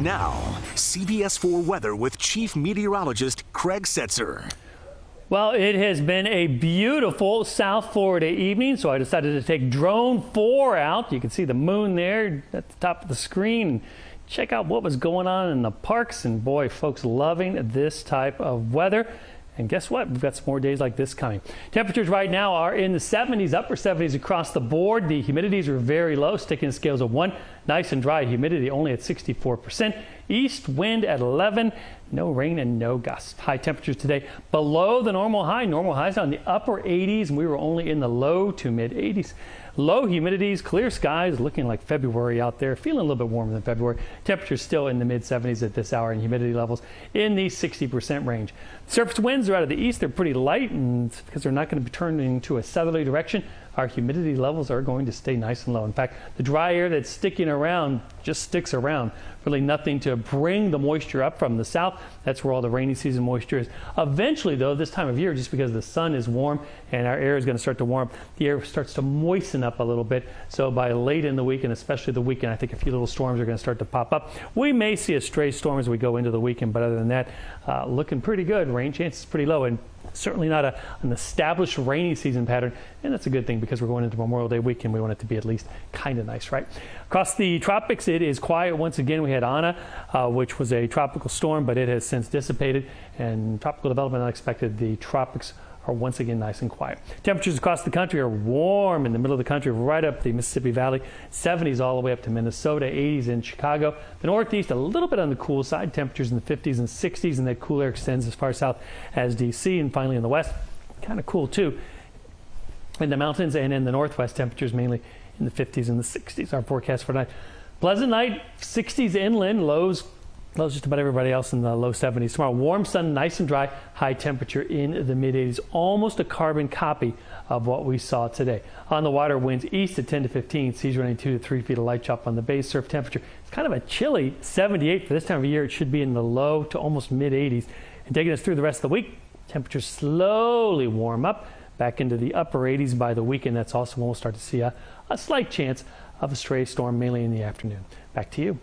Now, CBS 4 weather with Chief Meteorologist Craig Setzer. Well, it has been a beautiful South Florida evening, so I decided to take drone 4 out. You can see the moon there at the top of the screen. Check out what was going on in the parks, and boy, folks loving this type of weather. And guess what? We've got some more days like this coming. Temperatures right now are in the 70s, upper 70s across the board. The humidities are very low, sticking scales of 1. Nice and dry, humidity only at 64%. East wind at 11. No rain and no gusts. High temperatures today below the normal high. Normal highs on the upper 80s, and we were only in the low to mid 80s. Low humidities, clear skies, looking like February out there. Feeling a little bit warmer than February. Temperatures still in the mid 70s at this hour, and humidity levels in the 60% range. Surface winds are out of the east. They're pretty light, and because they're not going to be turning to a southerly direction, our humidity levels are going to stay nice and low. In fact, the dry air that's sticking around just sticks around. Really nothing to bring the moisture up from the south. That's where all the rainy season moisture is. Eventually, though, this time of year, just because the sun is warm and our air is going to start to warm, the air starts to moisten up a little bit. So by late in the week, and especially the weekend, I think a few little storms are going to start to pop up. We may see a stray storm as we go into the weekend, but other than that, looking pretty good. Rain chances pretty low, and certainly not an established rainy season pattern, and that's a good thing because we're going into Memorial Day weekend. We want it to be at least kind of nice, right? Across the tropics, it is quiet once again. We had Ana, which was a tropical storm, but it has since dissipated, and tropical development unexpected. The tropics are once again nice and quiet. Temperatures across the country are warm in the middle of the country, right up the Mississippi Valley, 70s all the way up to Minnesota, 80s in Chicago. The Northeast, a little bit on the cool side, temperatures in the 50s and 60s, and that cool air extends as far south as D.C. And finally in the west, kind of cool too. In the mountains and in the northwest, temperatures mainly in the 50s and the 60s. Our forecast for tonight, pleasant night, 60s inland, lows just about everybody else in the low 70s. Tomorrow, warm sun, nice and dry, high temperature in the mid 80s, almost a carbon copy of what we saw today. On the water, winds east at 10 to 15, seas running 2 to 3 feet of light chop on the base. Surf temperature, it's kind of a chilly 78 for this time of year. It should be in the low to almost mid 80s. And taking us through the rest of the week, temperatures slowly warm up back into the upper 80s by the weekend. That's also when we'll start to see a slight chance of a stray storm, mainly in the afternoon. Back to you.